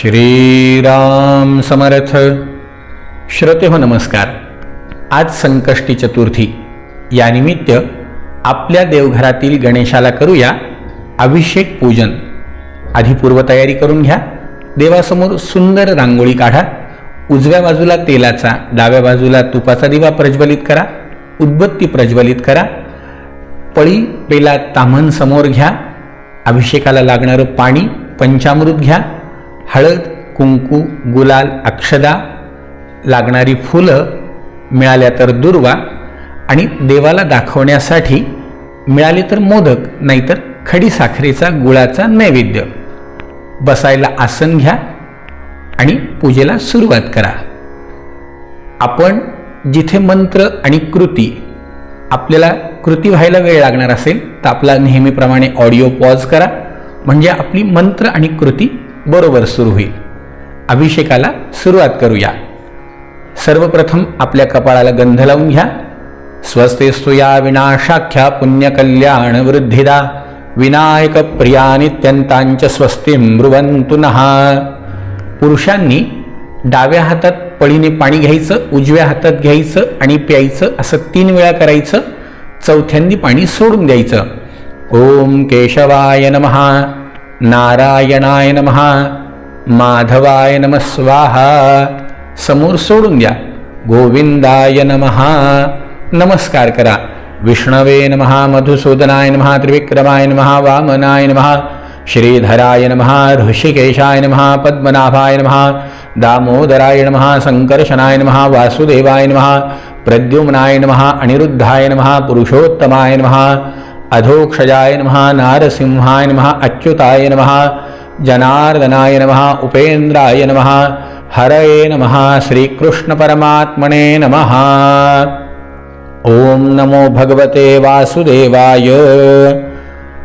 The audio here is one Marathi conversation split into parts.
श्रीराम समर्थ. श्रोते हो नमस्कार. आज संकष्टी चतुर्थी या निमित्त आपल्या देवघरातील गणेशाला करूया अभिषेक पूजन. आधी पूर्वतयारी करून घ्या. देवासमोर सुंदर रांगोळी काढा. उजव्या बाजूला तेलाचा, डाव्या बाजूला तुपाचा दिवा प्रज्वलित करा. उदबत्ती प्रज्वलित करा. पळी पेला ताम्हण समोर घ्या. अभिषेकाला लागणारं पाणी, पंचामृत घ्या. हळद, कुंकू, गुलाल, अक्षदा, लागणारी फुलं, मिळाल्या तर दुर्वा आणि देवाला दाखवण्यासाठी मिळाले तर मोदक, नाहीतर खडी साखरेचा गुळाचा नैवेद्य. बसायला आसन घ्या आणि पूजेला सुरुवात करा. आपण जिथे मंत्र आणि कृती, आपल्याला कृती व्हायला वेळ लागणार असेल तर आपला नेहमीप्रमाणे ऑडिओ पॉज करा, म्हणजे आपली मंत्र आणि कृती बरोबर सुरू होईल. अभिषेकाला सुरुवात करूया. सर्वप्रथम आपल्या कपाळाला गंध लावून घ्या. स्वस्तेस्तु या विनाशाख्या पुण्यकल्याण वृद्धिदा विनायक प्रिया नित्यंतांच स्वस्तिं ब्रुवन्तु नः. पुरुषांनी डाव्या हातात पळीने पाणी घ्यायचं, उजव्या हातात घ्यायचं आणि प्यायचं. असं 3 वेळा करायचं. चौथ्यांदी पाणी सोडून द्यायचं. ओम केशवाय नमः, नारायणाय नमः, माधवाय नमः स्वाहा. समोर सोडून द्या. गोविंदाय नमः. नमस्कार करा. विष्णवे नमः, मधुसूदनाय नमः, त्रिविक्रमाय नमः, वामनाय नमः, श्रीधराय नमः, ऋषिकेशाय नमः, पद्मनाभाय नमः, दामोदराय नमः, संकर्षणाय नमः, वासुदेवाय नमः, प्रद्युम्नाय नमः, अनिरुद्धाय नमः, पुरुषोत्तमाय नमः, अधोक्षजाय नमः, नारसिंहाय नमः, अच्युताय नमः, जनार्दनाय नमः, उपेन्द्राय नमः, हरये नमः, श्रीकृष्ण परमात्मने नमः. ओम नमो भगवते वासुदेवाय.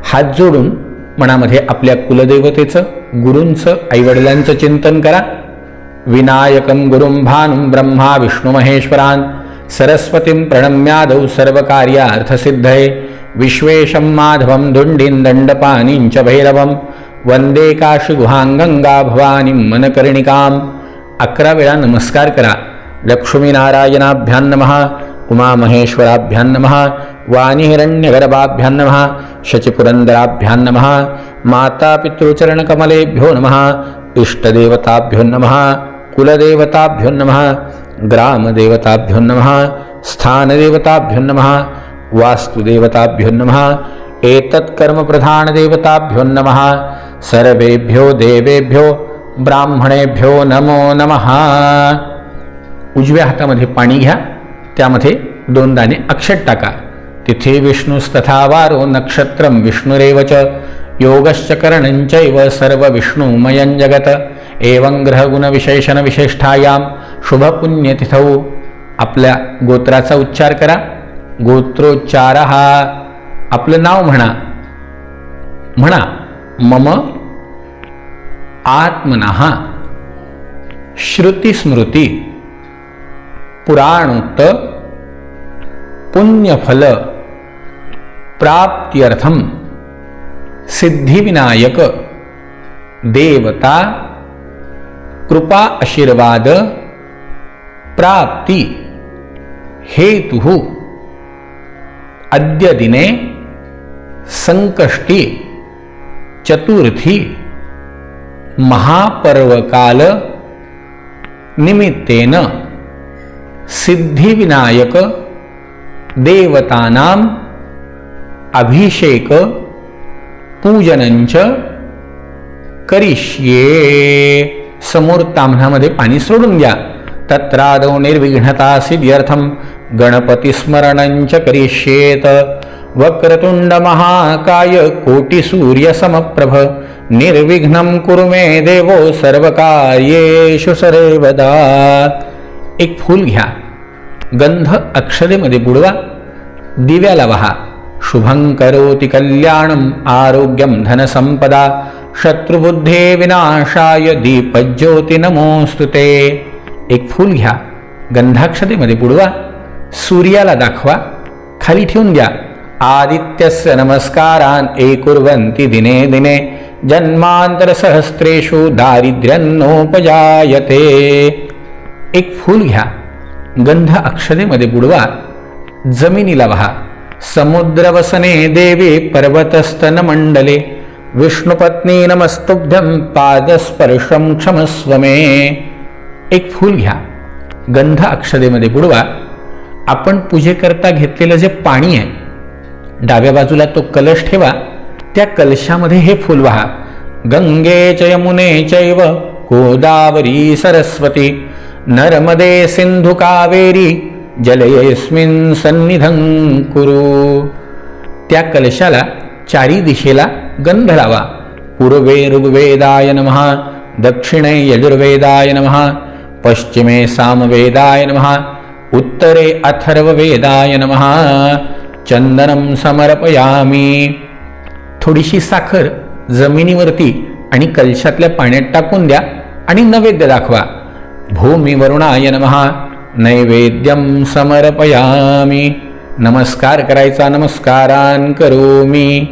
हात जोडून मनामध्ये आपल्या कुलदेवतेचं, गुरूंचं, आईवडिलांचं चिंतन करा. विनायकं गुरुं भानुं ब्रह्मा विष्णु महेश्वरान् सरस्वतीं प्रणम्यादौ सर्वकार्यार्थसिद्धये विश्वेशं माधवं धुण्डिं दण्डपाणिं च भैरवं वंदे काशीगुहां गंगा भवानीं मनकर्णिकां. 11 वेळा नमस्कार करा. लक्ष्मीनारायणाभ्यां नमः, उमामहेश्वराभ्यां नमः, वाणीहिरण्यगर्भाभ्यां नमः, शचिपुरन्दराभ्यां नमः, मातापितृचरणकमलेभ्यो नमः, इष्टदेवताभ्यो नमः, कुलदेवताभ्यो नमः, ग्रामदेवताभ्यो नमः, स्थानदेवताभ्यो नमः, वास्तुदेवताभ्यो नमः, एतत्कर्मप्रधानदेवताभ्यो नमः. सर्वेभ्यो देवेभ्यो ब्राह्मणेभ्यो नमो नमः. उजव्या हातामध्ये पाणी घ्या. त्यामध्ये 2 दाणे अक्षत टाका. तिथे विष्णुस्तथा वारो नक्षत्रं विष्णुरेव च योगश्च करणञ्चैव सर्व विष्णुमयं जगत. एवं ग्रहगुणविशेषण विशेष्ठायां शुभपुण्यतिथौ. आपल्या गोत्राचा उच्चार करा. गोत्रोच्चार हा. आपलं नाव म्हणा. मम आत्मनः श्रुतिस्मृती पुराणोक्त पुण्यफल प्राप्त्यर्थम सिद्धिविनायक देवता कृपा आशीर्वाद प्राप्ति हेतु अद्य दिने संकष्टी चतुर्थी महापर्वकाल निमित्तेन सिद्धिविनायक देवतानां अभिषेक पूजनंच करिष्ये. समोर ताम्हणामध्ये पाणी सोडून द्या. तत्रादौ निर्विघ्नता सिद्ध्यर्थं गणपतिस्मरणंच करिष्येत. वक्रतुंड महाकाय कोटिसूर्यसमप्रभ निर्विघ्नं कुरु मे देवो सर्वकार्येषु सर्वदा. एक फूल घ्या. गंध अक्षदेमध्ये बुडवा. दिव्याला वहा. शुभं करोति कल्याणं आरोग्यं धनसंपदा शत्रुबुद्धे विनाशाय दीपज्योति नमोस्तुते. एक फूल घ्या. गंधाक्षतेमध्ये बुडवा. सूर्याला दाखवा. खाली ठेवून द्या. आदित्यस्य नमस्कारान् एकुर्वन्ति दिने दिने जन्मांतरसहस्रेषु दारिद्र्यन्नोपजायते. एक फूल घ्या, गंध अक्षदेमध्ये बुडवा, जमिनीला वहा. समुद्रवसने देवी पर्वतस्तन मंडले, विष्णुपत्नी नमस्तुभ्यं पादस्पर्शं क्षमस्व मे. एक फूल घ्या, गंध अक्षदेमध्ये बुडवा. आपण पूजेकरता घेतलेलं जे पाणी आहे, डाव्या बाजूला तो कलश ठेवा, त्या कलशामध्ये हे फूल वहा. गंगे च यमुने चैव गोदावरी सरस्वती नर्मदे सिंधु कावेरी जलयेस्मिन् सन्निधं कुरु. त्या कलशाला चारी दिशेला गंध लावा. पूर्वे ऋग्वेदाय नमः, दक्षिणे यजुर्वेदाय नमः, पश्चिमे सामवेदाय नमः, उत्तरे अथर्ववेदाय नमः. चंदनं समर्पयामी. थोडीशी साखर जमिनीवरती आणि कलशातल्या पाण्यात टाकून द्या आणि नैवेद्य दाखवा. भूमिवरुणाय नमः, नैवेद्यं समर्पयामी. नमस्कार करायचा, नमस्कारान करोमी.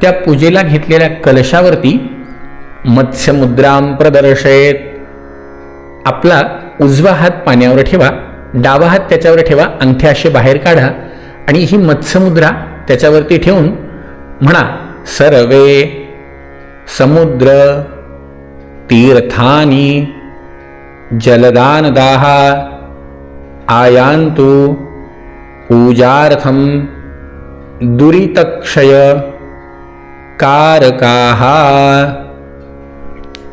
त्या पूजेला घेतलेल्या कलशावरती मत्स्यमुद्रां प्रदर्शयेत. आपला उजवा हात पाण्यावर ठेवा, डावा हात त्याच्यावर ठेवा, अंगठे असे बाहेर काढा आणि ही मत्स्यमुद्रा त्याच्यावरती ठेवून म्हणा, सर्वे समुद्र तीर्थानी जलदानदाः आयान्तु पूजार्थं दुरितक्षय कारकाः.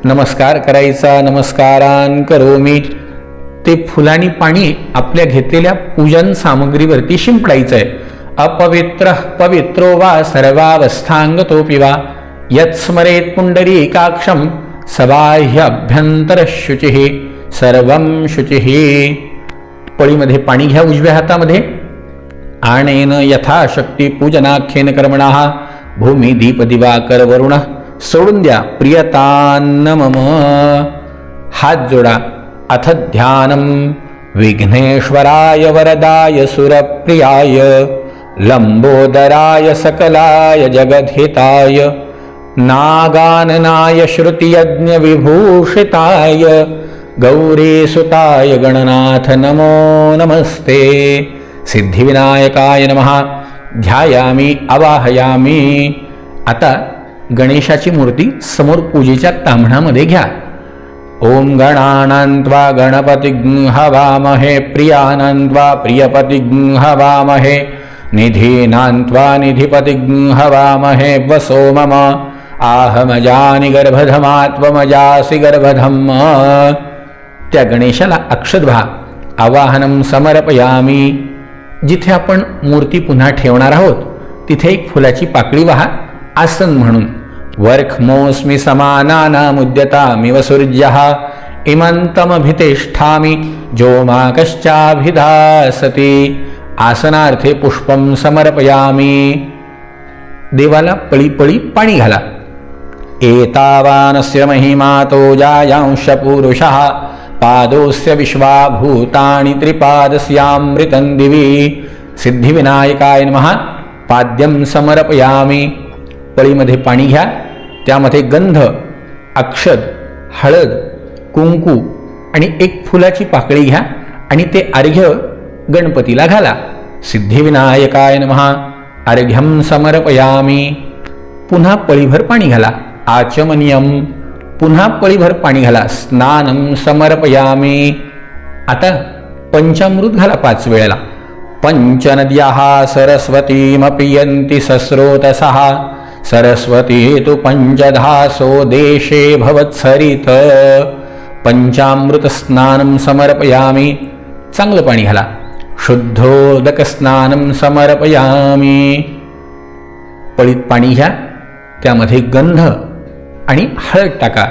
नमस्कार करायचा, नमस्कारान करोमी. ते फुलांनी पाणी आपल्या घेतलेल्या पूजन सामग्रीवरती शिंपडायचं आहे. अपवित्र पवित्रो वा सर्वावस्थांगतोपि वा यत्स्मरेत् पुंडरीकाक्षं सबाह्य अभ्यंतर शुचिः सर्वं शुचिः. पळीमध्ये पाणी घ्या उजव्या हातामध्ये. आणेन यथाशक्ती पूजनाख्येन कर्मणः भूमी दीप दिवाकर वरुण. सोडून द्या प्रियतान्न मम. हात जोडा. अथ ध्यानं विघ्नेश्वराय वरदाय सुरप्रियाय लंबोदराय सकलाय जगद्हिताय नागाननाय श्रुतियज्ञ विभूषिताय गौरीसुताय गणनाथ नमो नमस्ते. सिद्धिविनायकाय नमः. ध्यायामी आवाहयामी. आता गणेशाची मूर्ती समोर पूजेच्या ताम्हणामध्ये घ्या. ओम गणानां त्वा गणपतिं हवामहे प्रियानां त्वा प्रियपतिं हवामहे निधीनां त्वा निधिपतिं हवामहे वसो मम आहमजानि गर्भधमात्वमजासि गर्भधम्. त्या गणेशाला अक्षत व्हा. आवाहनं समर्पयामी. जिथे आपण मूर्ती पुन्हा ठेवणार आहोत तिथे एक फुलाची पाकळी वहा आसन म्हणून. वर्खमोऽस्मि समानानामुद्यतामिव सूर्यः इमन्तमभितिष्ठामि जोमाकश्चाभिधासति. आसनार्थे पुष्पं समर्पयामी. देवाला पळी पळी पाणी घाला. एतावानस्य महिमातो जायांश पुरुषः पादोस्य विश्वाभूतानि त्रिपादस्यामृतं दिवि. सिद्धिविनायकाय नमः. पाद्यं समर्पयामी. पळीमध्ये पाणी घ्या, त्यामध्ये गंध, अक्षत, हळद, कुंकू आणि एक फुलाची पाकळी घ्या आणि ते अर्घ्य गणपतीला घाला. सिद्धिविनायकाय नमः. अर्घ्यं समर्पयामी. पुन्हा पळीभर पाणी घाला. आचमनीयम. पुन्हा पळीभर पाणी घाला. स्नानं समर्पयामी. आता पंचामृत घाला 5 वेळेला. पंचनद्याः सरस्वतीमपि यन्ति सस्रोतसः सरस्वती तु पंचधासो देशे भवत्सरित. पंचामृत स्नानं समर्पयामी. चांगलं पाणी घाला. शुद्धोदक स्नानं समर्पयामी. पळीत पाणी घ्या, त्यामध्ये गंध आणि हळद टाका.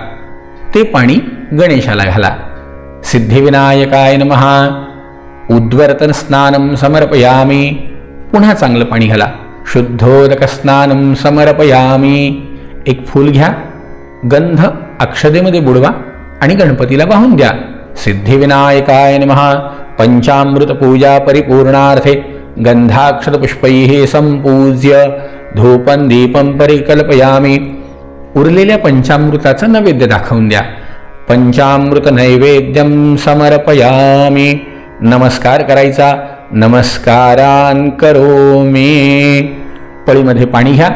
ते पाणी गणेशाला घाला. सिद्धिविनायकाय नमः. उद्वर्तन स्नानं समर्पयामी. पुन्हा चांगलं पाणी घाला. शुद्धोदक स्नानं समर्पयामी. एक फूल घ्या, गंध अक्षदेमध्ये बुडवा आणि गणपतीला वाहून द्या. सिद्धिविनायकाय नमः. पंचामृत पूजा परिपूर्णार्थे गंधाक्षत पुष्पैः संपूज्य धूपं दीपं परिकल्पयामि. उरलेल्या पंचामृताचं नैवेद्य दाखवून द्या. पंचामृत नैवेद्यम समर्पयामी. नमस्कार करायचा. नमस्कारान करोमी. पळीमध्ये पाणी घ्या.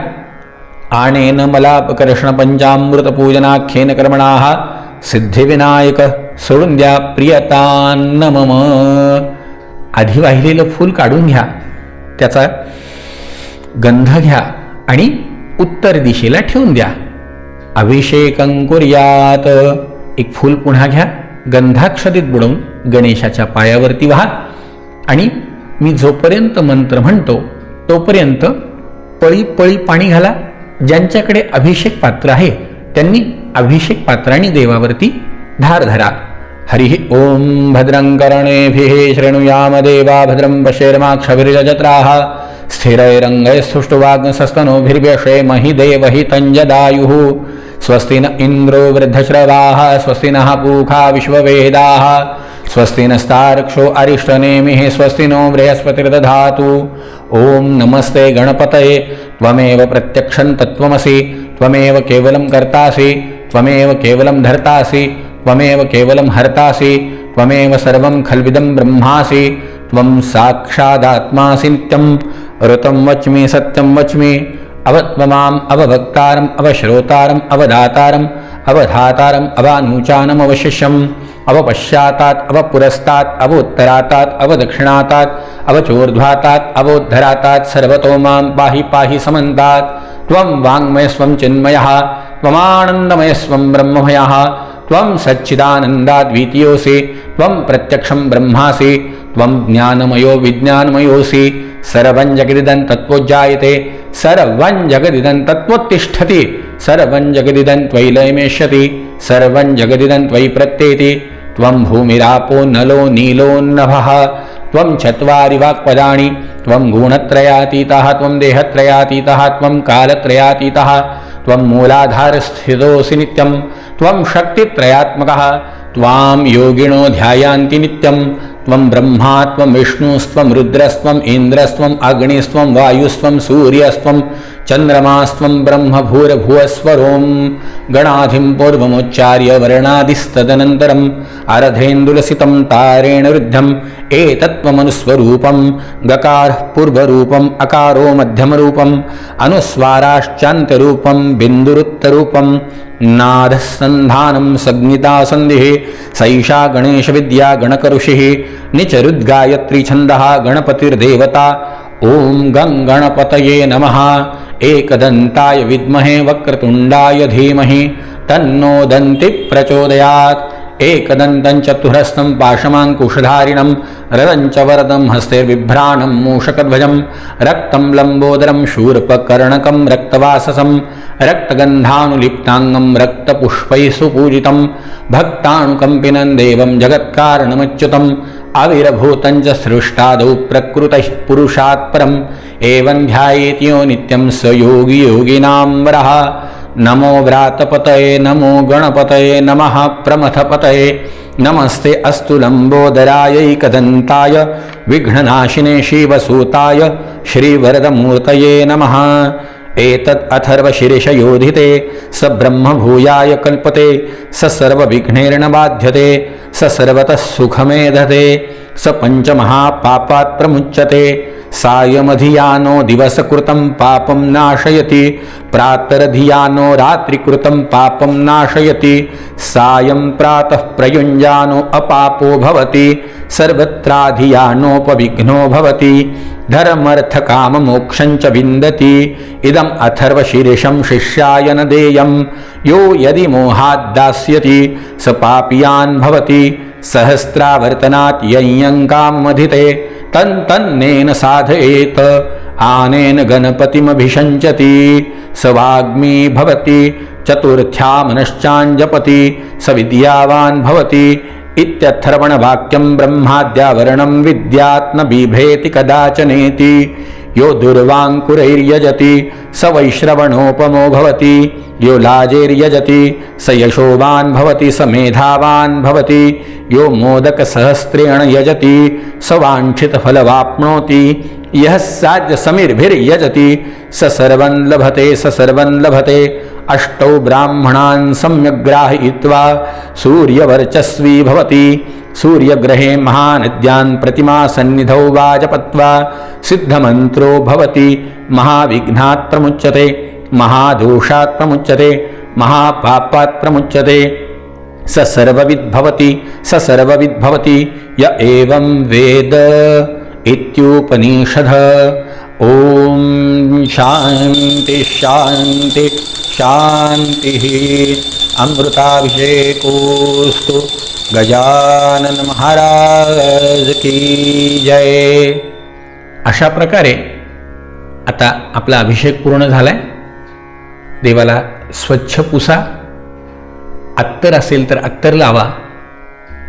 आणेन मलापकर्षण पंचामृत पूजनाख्येन कर्मणाः सिद्धिविनायक. सोडून द्या प्रियतान मम. आधी वाहिलेलं फूल काढून घ्या, त्याचा गंध घ्या आणि उत्तर दिशेला ठेवून द्या. अभिषेकं कुर्यात. एक फूल पुन्हा घ्या, गंधाक्षतेत बुडवून गणेशाच्या पायावरती व्हा आणि मी जोपर्यंत मंत्र म्हणतो तोपर्यंत पळी पळी पाणी घाला. ज्यांच्याकडे अभिषेक पात्र आहे त्यांनी अभिषेक पात्राने देवावरती धार धरा. हरिः ओम. भद्रं कर्णेभिः शृणुयाम देवा भद्रं पश्येर्माक्षभिर्यजत्राः स्थिरैरङ्गैस्तुष्टुवाग्नसस्तनोभिर्व्यशेमहि देवहि तञ्जदायुः. स्वस्ति न इन्द्रो वृद्धश्रवाः स्वस्ति नः पूषा विश्ववेदाः स्वस्ति नस्तार्क्ष्यो अरिष्टनेमिः स्वस्ति नो बृहस्पतिर्दधातु. ओम नमस्ते गणपतये. त्वमेव प्रत्यक्षं तत्त्वमसि. त्वमेव केवलं कर्तासि. त्वमेव केवलं धर्तासि. त्वमेव केवलं हर्तासि. त्वमेव सर्वं खल्विदं ब्रह्मासि. त्वं साक्षादात्मासि नित्यं. ऋतं वच्मि सत्यं वच्मि. अवत्वमाम् अवभक्तारम् अवश्रोतारम् अवदातारम् अवधातारम् अवानूचानम् अवशिष्यम् अवपश्चातात् अवपुरस्तात् अवोत्तरातात् अवदक्षिणातात् अवचोर्ध्वातात् अवोद्धरातात् सर्वतो मां पाहि पाहि समन्तात्. त्वं वाङ्मयस्वं चिन्मयः त्वमानन्दमयस्वं ब्रह्ममयः. त्वं सच्चिदानन्दाद्वितीयोऽसि. त्वं प्रत्यक्षं ब्रह्मासि. त्वं ज्ञानमयो विज्ञानमयोऽसि. सर्वं जगदिदं तत्त्वोज्जायते. सर्वं जगदिदं तत्त्वोत्तिष्ठति. सर्वं जगदिदं त्वयि लयमेष्यति. सर्वं जगदिदं त्वयि प्रत्येति. त्वं भूमिरापो नलो नीलोन्नभः. त्वं चत्वारि वाक्पदानि. त्वं गुणत्रयातीतः. त्वं देहत्रयातीतः. त्वं कालत्रयातीतः. त्वं मूलाधारस्थितोऽसि नित्यं. त्वं शक्तित्रयात्मकः. त्वां योगिनो ध्यायान्ति नित्यं. त्वं ब्रह्मा त्वं विष्णुस्त्वं रुद्रस्त्वम् इन्द्रस्त्वम् अग्निस्त्वं वायुस्त्वं सूर्यस्त्वं चन्द्रमास्त्वं ब्रह्म भूर्भुवस्वरों. गणाधिं पूर्वमुच्चार्य वर्णादिस्तदनन्तरम् अर्धेन्दुलसितं तारेण रुद्धम्. एतत्त्वमनुस्वरूपं. गकारः पूर्वरूपम्. अकारो मध्यमरूपम्. अनुस्वाराश्चान्त्यरूपं. बिन्दुरुत्तरूपं. नादसन्धानं संज्ञितासन्धिः. सैषा गणेशविद्या गणकऋषिः. निचरुद्गायत्री छन्दः गणपतिर्देवता. ओम गं गणपतये नमः. एकदन्ताय विद्महे वक्रतुण्डाय धीमहि तन्नो दन्ति प्रचोदयात्. एकदन्तं चतुरस्तं पाशमाङ्कुशधारिणं रदं च वरदं हस्तेर्बिभ्राणं मूषकध्वजं रक्तं लम्बोदरं शूर्पकर्णकं रक्तवाससं रक्तगन्धानुलिप्ताङ्गं रक्तपुष्पैः सुपूजितं भक्तानुकम्पिनं देवं जगत्कारणमच्युतम् आविर्भूतं च सृष्टादौ प्रकृतः पुरुषात् परम् एवं ध्यायेति यो नित्यं स योगी योगिनां वरः. नमो व्रातपतये नमो गणपतये नमः प्रमथपतये. नमस्ते अस्तु लम्बोदरायैकदन्ताय विघ्ननाशिने शिवसूताय श्रीवरदमूर्तये नमः. एतत् अथर्वशीर्षयोधिते स ब्रह्मभूयाय कल्पते. स सर्वविघ्नैर्न बाध्यते. स सर्वतः सुखमेधते. स पञ्चमहापापात् प्रमुच्यते. सायमधियानो दिवसकृतं पापं नाशयति. प्रातरधियानो रात्रिकृतं पापं नाशयति. सायं प्रातः प्रयुञ्जानो अपापो भवति. सर्वत्राधियानोपविघ्नो भवति. धर्मर्थकाममोक्षं च विन्दति. इदम् अथर्वशीर्षं शिष्याय न देयं. यो यदि मोहाद्दास्यति स पापीयान् भवति. सहस्रावर्तनात् यय्यङ्कामधिते तन्नेन साधयेत. आनेन गणपतिमभिषञ्चति. स वाग्मी भवति. चतुर्थ्यामनश्चाञ्जपति. स विद्यावान् भवति. इत्यथर्वणवाक्यं ब्रह्माद्यावरणं विद्यात् न बिभेति कदाचनेति. यो दुर्वाङ्कुरैर्यजति स वैश्रवणोपमो भवति. यो लाजैर्यजति स यशोवान् भवति. स मेधावान् भवति. यो मोदकसहस्रेण यजति स वाञ्छितफलवाप्नोति. यः साज्यसमिर्भिर्यजति स सर्वं लभते. स सर्वं लभते. अष्टौ ब्राह्मणान् सम्यग्राहयित्वा सूर्यवर्चस्वी भवति। सूर्यग्रहे महानद्यान् प्रतिमा सन्निधौ वाजपत्वा सिद्धमन्त्रो भवति। महाविघ्नात् प्रमुच्यते, महादोषात् प्रमुच्यते, महापापात् प्रमुच्यते। स सर्वविद् भवति य एवं वेद इत्युपनिषद। ओम शांति शांति शांति। अमृताभिषेकोस्तु गजानन महाराज की जय। अशा प्रकारे आता आपला अभिषेक पूर्ण झालाय। देवाला स्वच्छ पुसा, अत्तर असेल तर अत्तर लावा,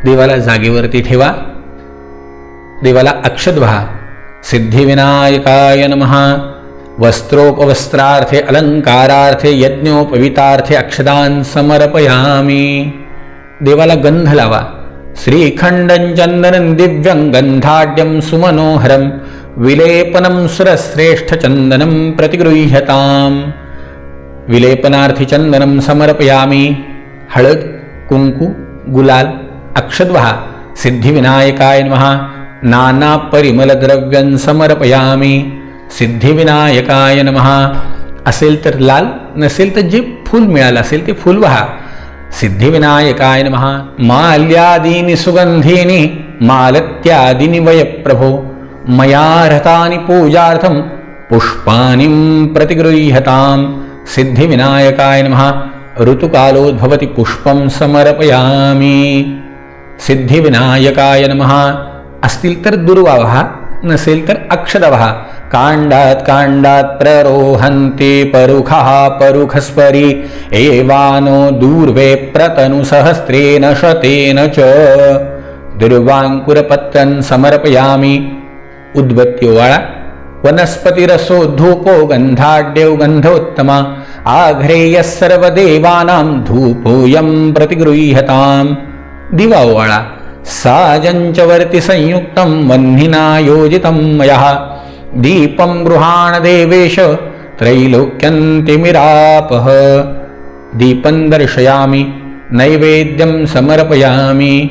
देवाला जागेवरती ठेवा, देवाला अक्षत वाहा। सिद्धिविनायकाय नमः। वस्त्रोपवस्त्रार्थे अलंकारार्थे यज्ञोपवीतार्थे अक्षदान् समर्पयामि। देवाला गंध लावा। श्रीखंडं चंदनं दिव्यं गंधाढ्यं सुमनोहरं विलेपनं सुरश्रेष्ठ चंदनं प्रतिगृह्यताम्। विलेपनार्थी चंदनं समर्पयामि। हळद, कुंकू, गुलाल, अक्षत वाहा। सिद्धिविनायकाय नमः। नाना परिमल द्रव्यं समर्पयामि। सिद्धिविनायकाय नमः। असेल तर लाल, नसेल तर जे फूल मिळालं असेल ते फूल वाहा। सिद्धिविनायकाय नमः। माल्यादीनि सुगंधीनि मालत्यादीनि वय प्रभो मया रतानि पूजार्थं पुष्पाणि प्रतिगृह्यताम्। सिद्धिविनायकाय नमः। ऋतुकालोद्भवति पुष्पं समर्पयामि। सिद्धिविनायकाय नमः। असतील तर दुर्वा वहा, नसेल तर अक्षत वहा। कांडात कांडात प्ररोहन्ति परुखः परुखस्परि एवानो दूर्वे प्रतनु सहस्रेण शतेन च। दुर्वांकुरपत्रं समर्पयामि। उद्बत्ती ओवाळा। वनस्पतिरसो धूपो गंधाढ्यो गंधोत्तमा आघ्रेयः सर्वदेवानां धूपोऽयं प्रतिगृह्यताम्। दिवा ओवाळा। साजंचवर्ति संयुक्तं वह्निना योजितं मया दीपं गृहाण देवेश त्रैलोक्यन्तिमिरापः। दीपं दर्शयामि, नैवेद्यं समर्पयामि।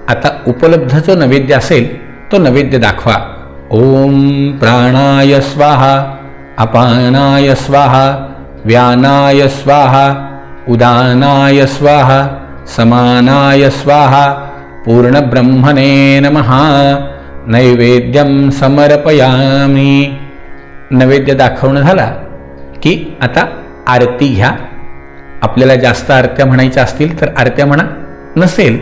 आता उपलब्ध जो नैवेद्य असेल तो नैवेद्य दाखवा। ओम प्राणाय स्वाहा, अपानाय स्वाहा, व्यानाय स्वाहा, उदानाय स्वाहा, समानाय स्वाहा, पूर्णब्रह्मणे नमः। नैवेद्यं समर्पयामि। नैवेद्य दाखवणं झाला की आता आरती घ्या। आपल्याला जास्त आरत्या म्हणायच्या असतील तर आरत्या म्हणा, नसेल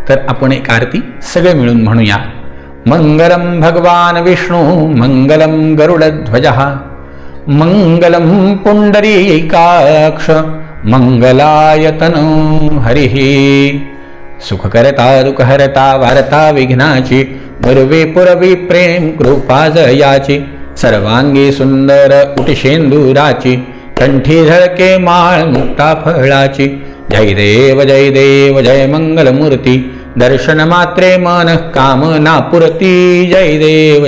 तर आपण एक आरती सगळे मिळून म्हणूया। मंगलम भगवान विष्णु मंगलम गरुडध्वजः मंगलम पुंडरीकाक्ष मंगलायतनो हरिः। सुखकर्ता दुःखहर्ता वार्ता विघ्नाची गुरवे पुरवी प्रेम कृपा जयाची। सर्वांगी सुंदर उटिशेंदुराची कंठी झळके माळ मुक्ता फळाची। जय देव जय देव जय मंगलमूर्ती दर्शन मात्रे मन कामना पुरती। जय देव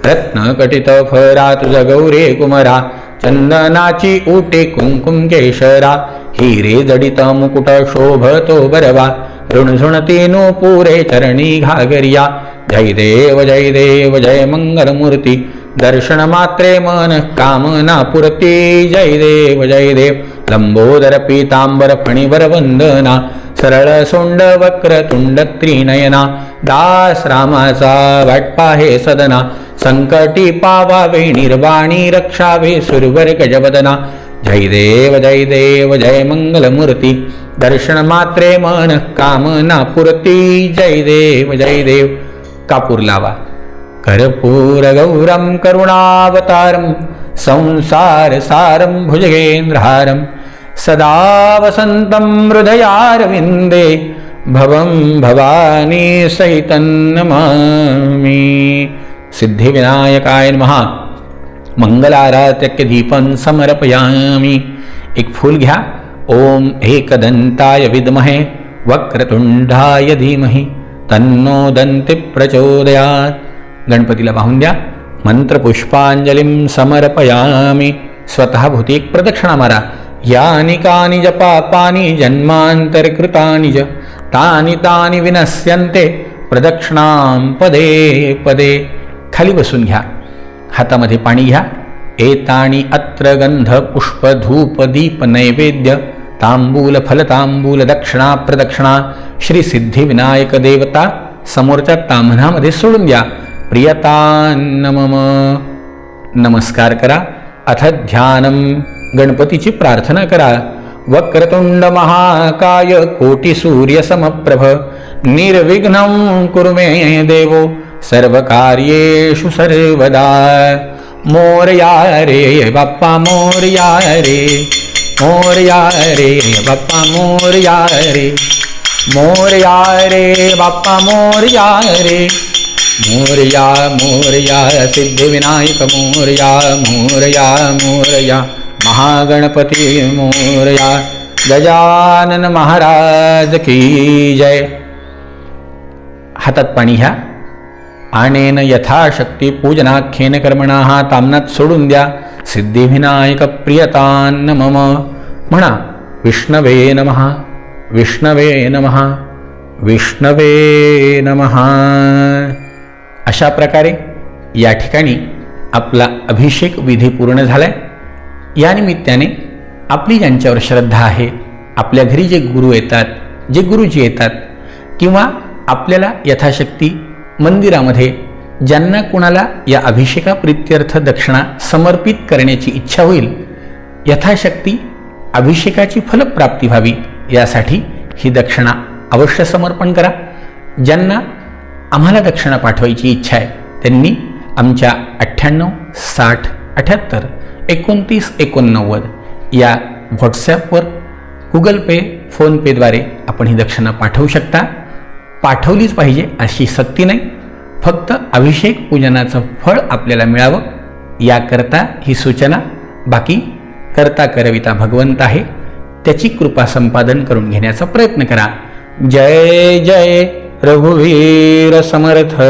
रत्न कटित फरा तुझ गौरे कुमरा चंदनाची उटे कुंकुम केशरा। हिरे जडित मुकुट शोभतो बरवा ऋणझुणती नूपुरे चरणी घागरिया। जय देव जय मंगलमूर्ती दर्शन मात्रे मन कामना पुरती। जय देव लंबोदर पीतांबर फणीवर वंदना सरळ सोंड वक्र तुंड त्रिनयना। दास रामाचा वाटपा हे सदना संकटी पावावे निर्वाणी रक्षावे सुरवर गजवदना। जय देव जय मंगलमूर्ती दर्शन मात्रे मन कामना पुरती। जय देव कापूर लावा। कर्पूर गौरम करुणावतारम संसार सारम भुजगेंद्रहारम सदा वसंतं हृदयारविंदे भवं भवानी सहितं नमामि। सिद्धिविनायकाय नमः। मंगलारात्यक्य दीपं समर्पयामि। एक फूल घ्या। ओम एकदंताय विद्महे वक्रतुंडाय धीमहि तन्नो दंती प्रचोदयात्। गणपतीला वाहून द्या। मंत्र पुष्पांजलीं समर्पयामि। स्वतः भोवती एक प्रदक्षिणा मारा। यानि कानि च पापानि जन्मान्तरकृतानि च तानि तानि विनश्यन्ते प्रदक्षिणां पदे पदे. खाली बसून घ्या. हातामध्ये पाणी घ्या. एतानि अत्र गंध पुष्प धूप दीप नैवेद्य तांबूल फल तांबूल दक्षिणा प्रदक्षिणा श्री सिद्धी विनायक देवता समोरच्या ताम्हणामध्ये सोडून द्या. प्रियतान्नमम. नमस्कार करा. अथ ध्यानम. गणपतीची प्रार्थना करा. वक्रतुंड महाकाय कोटी सूर्य समप्रभ निर्विघ्नं कुरु मे देवो सर्वकार्येषु सर्वदा. मोरया रे बाप्पा मोरया रे. मोरया रे बाप्पा मोरया रे. मोरया रे बाप्पा मोरया रे. मोरया मोरया सिद्धिविनायक मोरया मोरया मोरया महागणपती मोरया. गजानन महाराज की जय. हातात पाणी घ्या. आणेन यथाशक्ती पूजनाख्येन कर्मणा तामनात सोडून द्या. सिद्धिविनायक प्रियतान्नमम. म्हणा विष्णवे नमः विष्णवे नमः विष्णवे नमः. अशा प्रकारे या ठिकाणी आपला अभिषेक विधी पूर्ण झालाय. या निमित्ताने आपली ज्यांच्यावर श्रद्धा आहे, आपल्या घरी जे गुरु येतात, जे गुरुजी येतात, किंवा आपल्याला यथाशक्ती मंदिरामध्ये ज्यांना कुणाला या अभिषेकाप्रित्यर्थ दक्षिणा समर्पित करण्याची इच्छा होईल, यथाशक्ती अभिषेकाची फलप्राप्ती व्हावी यासाठी ही दक्षिणा अवश्य समर्पण करा. ज्यांना आम्हाला दक्षिणा पाठवायची इच्छा आहे त्यांनी आमच्या 98 60 78 29 89 या व्हॉट्सॲपवर गुगल पे फोनपेद्वारे आपण ही दक्षिणा पाठवू शकता. पाठवलीच पाहिजे अशी सक्ती नाही. फक्त अभिषेक पूजनाचं फळ आपल्याला मिळावं याकरता ही सूचना. बाकी करता करविता भगवंत आहे, त्याची कृपा संपादन करून घेण्याचा प्रयत्न करा. जय जय रघुवीर समर्थ.